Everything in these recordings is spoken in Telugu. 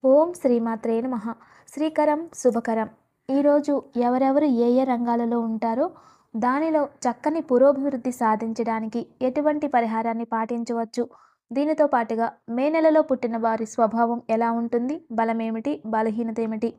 ఓం శ్రీమాత్రే నమః. శ్రీకరం శుభకరం. ఈరోజు ఎవరెవరు ఏ ఏ రంగాలలో ఉంటారో దానిలో చక్కని పురోభివృద్ధి సాధించడానికి ఎటువంటి పరిహారాన్ని పాటించవచ్చు, దీనితో పాటుగా మే నెలలో పుట్టిన వారి స్వభావం ఎలా ఉంటుంది, బలమేమిటి, బలహీనత ఏమిటి,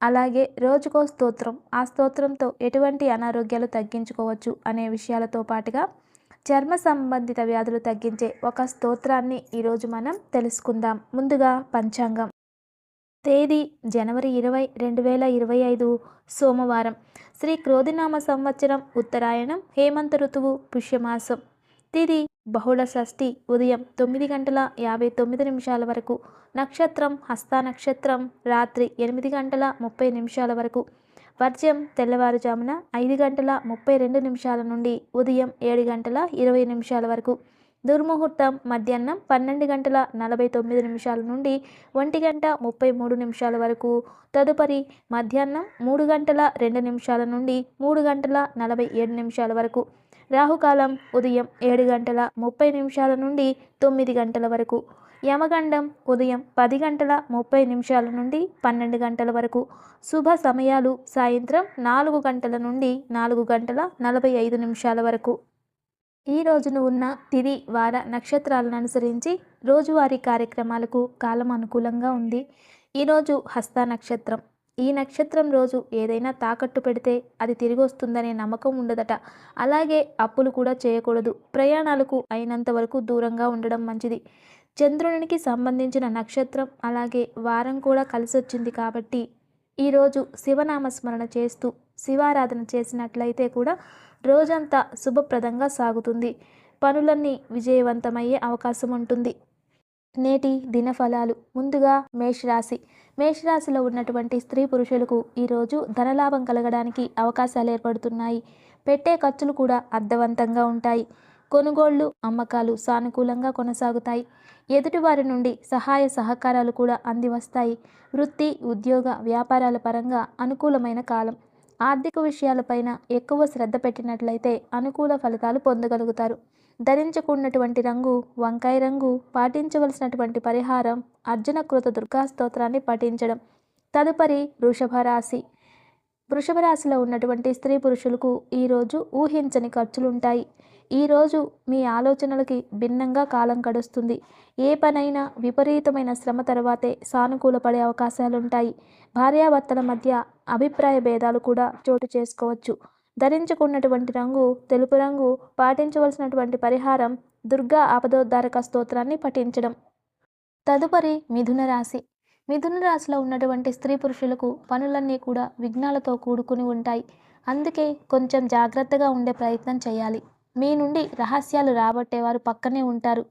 అలాగే రోజుకో స్తోత్రం, ఆ స్తోత్రంతో ఎటువంటి అనారోగ్యాలు తగ్గించుకోవచ్చు అనే విషయాలతో పాటుగా చర్మ సంబంధిత వ్యాధులు తగ్గించే ఒక స్తోత్రాన్ని ఈరోజు మనం తెలుసుకుందాం. ముందుగా పంచాంగం. తేదీ జనవరి 20, 2025 సోమవారం. శ్రీ క్రోధినామ సంవత్సరం ఉత్తరాయణం, హేమంత ఋతువు, పుష్యమాసం. తిథి బహుళ షష్ఠి, ఉదయం 9 గంటల 59 నిమిషాల వరకు. నక్షత్రం హస్త నక్షత్రం, రాత్రి 8 గంటల 30 నిమిషాల వరకు. వర్జ్యం తెల్లవారుజామున 5 గంటల 32 నిమిషాల నుండి ఉదయం 7 గంటల 20 నిమిషాల వరకు. దుర్ముహూర్తం మధ్యాహ్నం 12 గంటల 49 నిమిషాల నుండి 1 గంట 33 నిమిషాల వరకు. తదుపరి మధ్యాహ్నం 3 గంటల 2 నిమిషాల నుండి 3 గంటల 47 నిమిషాల వరకు. రాహుకాలం ఉదయం 7 గంటల 30 నిమిషాల నుండి 9 గంటల వరకు. యమగండం ఉదయం 10 గంటల 30 నిమిషాల నుండి 12 గంటల వరకు. శుభ సమయాలు సాయంత్రం 4 గంటల నుండి 4 గంటల 45 నిమిషాల వరకు. ఈ రోజున ఉన్న తిథి వార నక్షత్రాలను అనుసరించి రోజువారీ కార్యక్రమాలకు కాలం అనుకూలంగా ఉంది. ఈరోజు హస్త నక్షత్రం. ఈ నక్షత్రం రోజు ఏదైనా తాకట్టు పెడితే అది తిరిగి వస్తుందనే నమ్మకం ఉండదట. అలాగే అప్పులు కూడా చేయకూడదు. ప్రయాణాలకు అయినంత వరకు దూరంగా ఉండడం మంచిది. చంద్రునికి సంబంధించిన నక్షత్రం అలాగే వారం కూడా కలిసొచ్చింది కాబట్టి ఈరోజు శివనామస్మరణ చేస్తూ శివారాధన చేసినట్లయితే కూడా రోజంతా శుభప్రదంగా సాగుతుంది. పనులన్నీ విజయవంతమయ్యే అవకాశం ఉంటుంది. నేటి దినఫలాలు. ముందుగా మేషరాశి. మేషరాశిలో ఉన్నటువంటి స్త్రీ పురుషులకు ఈరోజు ధనలాభం కలగడానికి అవకాశాలు ఏర్పడుతున్నాయి. పెట్టే ఖర్చులు కూడా అర్థవంతంగా ఉంటాయి. కొనుగోళ్లు అమ్మకాలు సానుకూలంగా కొనసాగుతాయి. ఎదుటివారి నుండి సహాయ సహకారాలు కూడా అంది వస్తాయి. వృత్తి ఉద్యోగ వ్యాపారాల పరంగా అనుకూలమైన కాలం. ఆర్థిక విషయాలపైన ఎక్కువ శ్రద్ధ పెట్టినట్లయితే అనుకూల ఫలితాలు పొందగలుగుతారు. ధరించుకున్నటువంటి రంగు వంకాయ రంగు. పాటించవలసినటువంటి పరిహారం అర్జునకృత దుర్గా స్తోత్రాన్ని పఠించడం. తదుపరి వృషభ రాశి. వృషభ రాశిలో ఉన్నటువంటి స్త్రీ పురుషులకు ఈరోజు ఊహించని ఖర్చులుంటాయి. ఈరోజు మీ ఆలోచనలకి భిన్నంగా కాలం గడుస్తుంది. ఏ పనైనా విపరీతమైన శ్రమ తర్వాతే సానుకూల పడే అవకాశాలుంటాయి. భార్యాభర్తల మధ్య అభిప్రాయ భేదాలు కూడా చోటు చేసుకోవచ్చు. ధరించుకున్నటువంటి రంగు తెలుపు రంగు. పాటించవలసినటువంటి పరిహారం దుర్గా ఆపదోద్ధారక స్తోత్రాన్ని పఠించడం. తదుపరి మిథున రాశి. మిథున రాశిలో ఉన్నటువంటి స్త్రీ పురుషులకు పనులన్నీ కూడా విఘ్నాలతో కూడుకుని ఉంటాయి. అందుకే కొంచెం జాగ్రత్తగా ఉండే ప్రయత్నం చేయాలి. మీ నుండి రహస్యాలు రాబట్టేవారు పక్కనే ఉంటారు.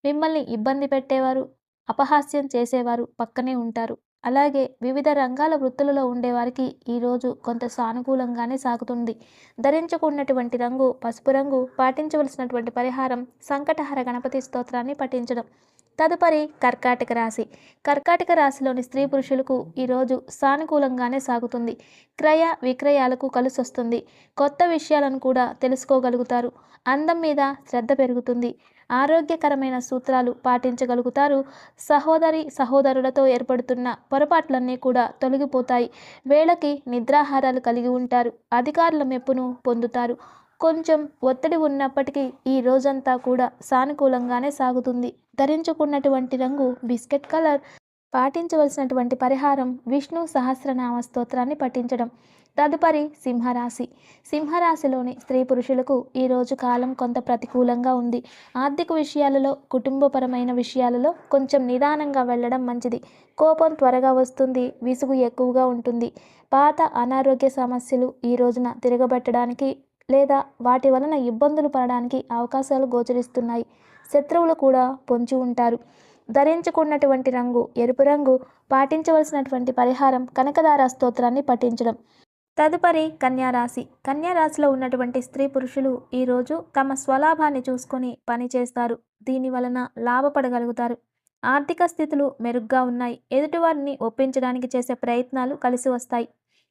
మిమ్మల్ని ఇబ్బంది పెట్టేవారు, అపహాస్యం చేసేవారు పక్కనే ఉంటారు. అలాగే వివిధ రంగాల వృత్తులలో ఉండేవారికి ఈరోజు కొంత సానుకూలంగానే సాగుతుంది. ధరించుకున్నటువంటి రంగు పసుపు రంగు. పాటించవలసినటువంటి పరిహారం సంకటహర గణపతి స్తోత్రాన్ని పఠించడం. తదుపరి కర్కాటక రాశి. కర్కాటక రాశిలోని స్త్రీ పురుషులకు ఈరోజు సానుకూలంగానే సాగుతుంది. క్రయ విక్రయాలకు కలిసొస్తుంది. కొత్త విషయాలను కూడా తెలుసుకోగలుగుతారు. అందం మీద శ్రద్ధ పెరుగుతుంది. ఆరోగ్యకరమైన సూత్రాలు పాటించగలుగుతారు. సహోదరి సహోదరులతో ఏర్పడుతున్న పొరపాట్లన్నీ కూడా తొలగిపోతాయి. వేళకి నిద్రాహారాలు కలిగి ఉంటారు. అధికారుల మెప్పును పొందుతారు. కొంచెం ఒత్తిడి ఉన్నప్పటికీ ఈ రోజంతా కూడా సానుకూలంగానే సాగుతుంది. ధరించుకున్నటువంటి రంగు బిస్కెట్ కలర్. పాటించవలసినటువంటి పరిహారం విష్ణు సహస్రనామ స్తోత్రాన్ని పఠించడం. తదుపరి సింహరాశి. సింహరాశిలోని స్త్రీ పురుషులకు ఈరోజు కాలం కొంత ప్రతికూలంగా ఉంది. ఆర్థిక విషయాలలో కుటుంబపరమైన విషయాలలో కొంచెం నిదానంగా వెళ్ళడం మంచిది. కోపం త్వరగా వస్తుంది. విసుగు ఎక్కువగా ఉంటుంది. పాత అనారోగ్య సమస్యలు ఈ రోజున తిరగబెట్టడానికి లేదా వాటి వలన ఇబ్బందులు పడడానికి అవకాశాలు గోచరిస్తున్నాయి. శత్రువులు కూడా పొంచి ఉంటారు. ధరించుకున్నటువంటి రంగు ఎరుపు రంగు. పాటించవలసినటువంటి పరిహారం కనకదార స్తోత్రాన్ని పఠించడం. తదుపరి కన్యారాశి. కన్యారాశిలో ఉన్నటువంటి స్త్రీ పురుషులు ఈరోజు తమ స్వలాభాన్ని చూసుకొని పని చేస్తారు. దీని వలన లాభపడగలుగుతారు. ఆర్థిక స్థితులు మెరుగ్గా ఉన్నాయి. ఎదుటివారిని ఒప్పించడానికి చేసే ప్రయత్నాలు కలిసి వస్తాయి.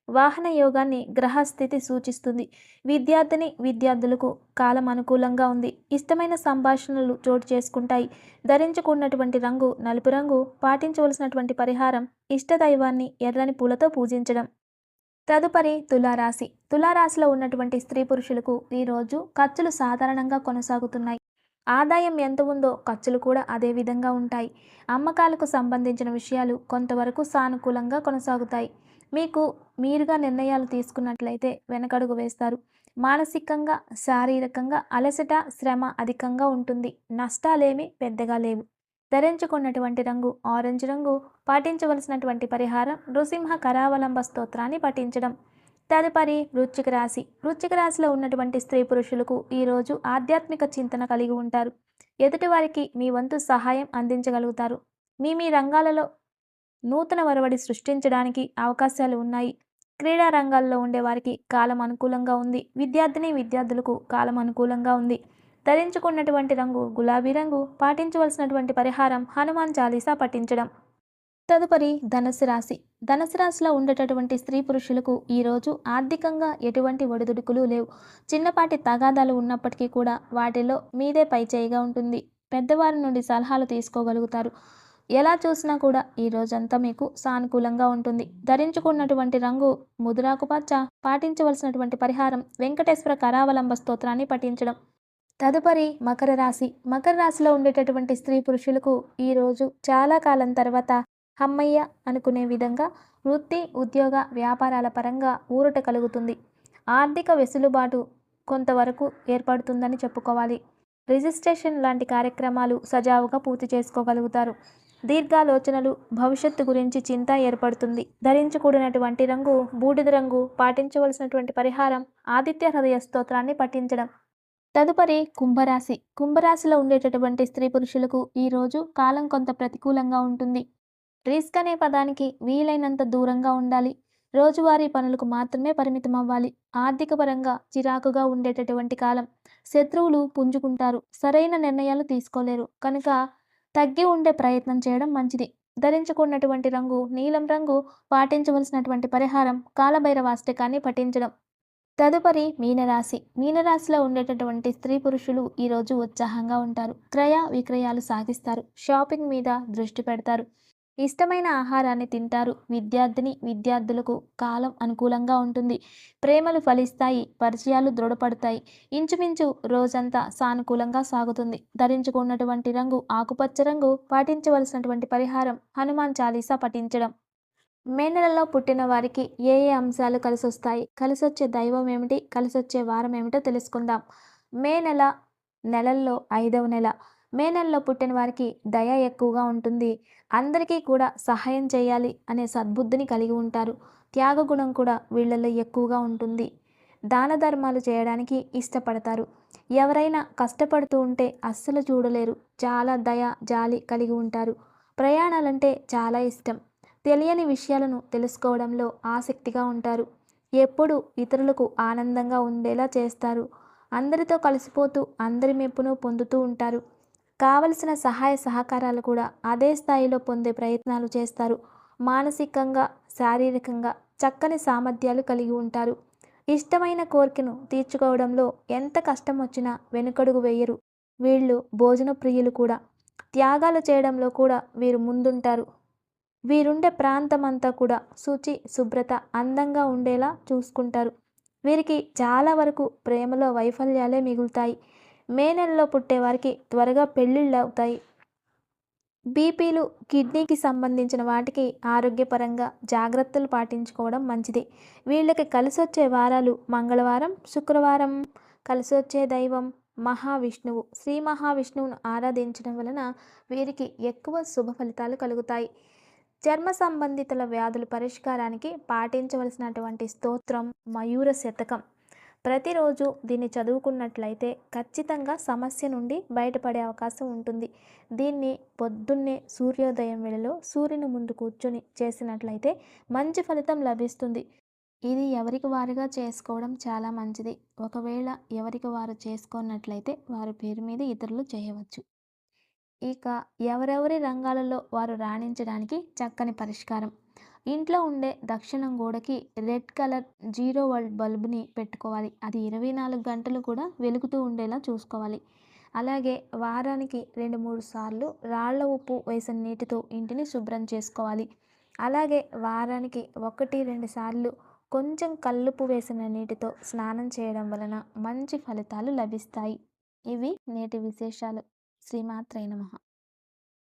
వాహన యోగాన్ని గ్రహస్థితి సూచిస్తుంది. విద్యార్థులకు కాలం అనుకూలంగా ఉంది. ఇష్టమైన సంభాషణలు చోటు చేసుకుంటాయి. ధరించుకున్నటువంటి రంగు నలుపు రంగు. పాటించవలసినటువంటి పరిహారం ఇష్టదైవాన్ని ఎర్రని పూలతో పూజించడం. తదుపరి తులారాశి. తులారాశిలో ఉన్నటువంటి స్త్రీ పురుషులకు ఈరోజు ఖర్చులు సాధారణంగా కొనసాగుతున్నాయి. ఆదాయం ఎంత ఉందో ఖర్చులు కూడా అదే విధంగా ఉంటాయి. అమ్మకాలకు సంబంధించిన విషయాలు కొంతవరకు సానుకూలంగా కొనసాగుతాయి. మీకు మీరుగా నిర్ణయాలు తీసుకున్నట్లయితే వెనకడుగు వేస్తారు. మానసికంగా, శారీరకంగా అలసట, శ్రమ అధికంగా ఉంటుంది. నష్టాలేమీ పెద్దగా లేవు. ధరించుకున్నటువంటి రంగు ఆరెంజ్ రంగు. పాటించవలసినటువంటి పరిహారం నృసింహ కరావలంబ స్తోత్రాన్ని పఠించడం. తదుపరి వృశ్చిక రాశి. వృశ్చిక రాశిలో ఉన్నటువంటి స్త్రీ పురుషులకు ఈరోజు ఆధ్యాత్మిక చింతన కలిగి ఉంటారు. ఎదుటివారికి మీ వంతు సహాయం అందించగలుగుతారు. మీ రంగాలలో నూతన ఒరవడి సృష్టించడానికి అవకాశాలు ఉన్నాయి. క్రీడా రంగాల్లో ఉండేవారికి కాలం అనుకూలంగా ఉంది. విద్యార్థులకు కాలం అనుకూలంగా ఉంది. ధరించుకున్నటువంటి రంగు గులాబీ రంగు. పాటించవలసినటువంటి పరిహారం హనుమాన్ చాలీసా పఠించడం. తదుపరి ధనుసు రాశి. ధనుసు రాశిలో ఉండేటటువంటి స్త్రీ పురుషులకు ఈరోజు ఆర్థికంగా ఎటువంటి ఒడిదుడుకులు లేవు. చిన్నపాటి తగాదాలు ఉన్నప్పటికీ కూడా వాటిలో మీదే పైచేయిగా ఉంటుంది. పెద్దవారి నుండి సలహాలు తీసుకోగలుగుతారు. ఎలా చూసినా కూడా ఈ రోజంతా మీకు సానుకూలంగా ఉంటుంది. ధరించుకున్నటువంటి రంగు ముదురాకుపచ్చ. పాటించవలసినటువంటి పరిహారం వెంకటేశ్వర కరావలంబ స్తోత్రాన్ని పఠించడం. తదుపరి మకర రాశి. మకర రాశిలో ఉండేటటువంటి స్త్రీ పురుషులకు ఈరోజు చాలా కాలం తర్వాత హమ్మయ్య అనుకునే విధంగా వృత్తి, ఉద్యోగ, వ్యాపారాల పరంగా ఊరట కలుగుతుంది. ఆర్థిక వెసులుబాటు కొంతవరకు ఏర్పడుతుందని చెప్పుకోవాలి. రిజిస్ట్రేషన్ లాంటి కార్యక్రమాలు సజావుగా పూర్తి చేసుకోగలుగుతారు. దీర్ఘాలోచనలు, భవిష్యత్తు గురించి చింత ఏర్పడుతుంది. ధరించకూడనటువంటి రంగు బూడిద రంగు. పాటించవలసినటువంటి పరిహారం ఆదిత్య హృదయ స్తోత్రాన్ని పఠించడం. తదుపరి కుంభరాశి. కుంభరాశిలో ఉండేటటువంటి స్త్రీ పురుషులకు ఈరోజు కాలం కొంత ప్రతికూలంగా ఉంటుంది. రిస్క్ అనే పదానికి వీలైనంత దూరంగా ఉండాలి. రోజువారీ పనులకు మాత్రమే పరిమితం అవ్వాలి. ఆర్థిక పరంగా చిరాకుగా ఉండేటటువంటి కాలం. శత్రువులు పుంజుకుంటారు. సరైన నిర్ణయాలు తీసుకోలేరు. కనుక తగ్గి ఉండే ప్రయత్నం చేయడం మంచిది. ధరించుకున్నటువంటి రంగు నీలం రంగు. పాటించవలసినటువంటి పరిహారం కాలభైరవాష్టకాన్ని పఠించడం. తదుపరి మీనరాశి. మీనరాశిలో ఉండేటటువంటి స్త్రీ పురుషులు ఈరోజు ఉత్సాహంగా ఉంటారు. క్రయ విక్రయాలు సాగిస్తారు. షాపింగ్ మీద దృష్టి పెడతారు. ఇష్టమైన ఆహారాన్ని తింటారు. విద్యార్థులకు కాలం అనుకూలంగా ఉంటుంది. ప్రేమలు ఫలిస్తాయి. పరిచయాలు దృఢపడతాయి. ఇంచుమించు రోజంతా సానుకూలంగా సాగుతుంది. ధరించుకున్నటువంటి రంగు ఆకుపచ్చ రంగు. పాటించవలసినటువంటి పరిహారం హనుమాన్ చాలీసా పఠించడం. మే నెలలో పుట్టిన వారికి ఏ ఏ అంశాలు కలిసొస్తాయి, కలిసొచ్చే దైవం ఏమిటి, కలిసొచ్చే వారం ఏమిటో తెలుసుకుందాం. మే నెలల్లో 5వ నెల. మే నెలలో పుట్టిన వారికి దయ ఎక్కువగా ఉంటుంది. అందరికీ కూడా సహాయం చేయాలి అనే సద్బుద్ధిని కలిగి ఉంటారు. త్యాగగుణం కూడా వీళ్ళల్లో ఎక్కువగా ఉంటుంది. దాన ధర్మాలు చేయడానికి ఇష్టపడతారు. ఎవరైనా కష్టపడుతూ ఉంటే అస్సలు చూడలేరు. చాలా దయ, జాలి కలిగి ఉంటారు. ప్రయాణాలంటే చాలా ఇష్టం. తెలియని విషయాలను తెలుసుకోవడంలో ఆసక్తిగా ఉంటారు. ఎప్పుడు ఇతరులకు ఆనందంగా ఉండేలా చేస్తారు. అందరితో కలిసిపోతూ అందరి మెప్పును పొందుతూ ఉంటారు. కావలసిన సహాయ సహకారాలు కూడా అదే స్థాయిలో పొందే ప్రయత్నాలు చేస్తారు. మానసికంగా, శారీరకంగా చక్కని సామర్థ్యాలు కలిగి ఉంటారు. ఇష్టమైన కోరికను తీర్చుకోవడంలో ఎంత కష్టం వచ్చినా వెనుకడుగు వేయరు. వీళ్ళు భోజన ప్రియులు కూడా. త్యాగాలు చేయడంలో కూడా వీరు ముందుంటారు. వీరుండే ప్రాంతం అంతా కూడా శుచి, శుభ్రత, అందంగా ఉండేలా చూసుకుంటారు. వీరికి చాలా వరకు ప్రేమలో వైఫల్యాలే మిగులుతాయి. మే నెలలో పుట్టేవారికి త్వరగా పెళ్ళిళ్ళు అవుతాయి. బీపీలు, కిడ్నీకి సంబంధించిన వాటికి ఆరోగ్యపరంగా జాగ్రత్తలు పాటించుకోవడం మంచిది. వీళ్ళకి కలిసొచ్చే వారాలు మంగళవారం, శుక్రవారం. కలిసొచ్చే దైవం మహావిష్ణువు. శ్రీ మహావిష్ణువును ఆరాధించడం వలన వీరికి ఎక్కువ శుభ ఫలితాలు కలుగుతాయి. చర్మ సంబంధితుల వ్యాధుల పరిష్కారానికి పాటించవలసినటువంటి స్తోత్రం మయూర శతకం. ప్రతిరోజు దీన్ని చదువుకున్నట్లయితే ఖచ్చితంగా సమస్య నుండి బయటపడే అవకాశం ఉంటుంది. దీన్ని పొద్దున్నే సూర్యోదయం వేళలో సూర్యుని ముందు కూర్చొని చేసినట్లయితే మంచి ఫలితం లభిస్తుంది. ఇది ఎవరికి వారుగా చేసుకోవడం చాలా మంచిది. ఒకవేళ ఎవరికి వారు చేసుకున్నట్లయితే వారి పేరు మీద ఇతరులు చేయవచ్చు. ఇక ఎవరెవరి రంగాలలో వారు రాణించడానికి చక్కని పరిష్కారం. ఇంట్లో ఉండే దక్షిణం గోడకి రెడ్ కలర్ జీరో వోల్ట్ బల్బుని పెట్టుకోవాలి. అది 24 గంటలు కూడా వెలుగుతూ ఉండేలా చూసుకోవాలి. అలాగే వారానికి 2, 3 సార్లు రాళ్ళ ఉప్పు వేసిన నీటితో ఇంటిని శుభ్రం చేసుకోవాలి. అలాగే వారానికి 1, 2 సార్లు కొంచెం కల్లుప్పు వేసిన నీటితో స్నానం చేయడం వలన మంచి ఫలితాలు లభిస్తాయి. ఇవి నేటి విశేషాలు. శ్రీమాత్రే నమః.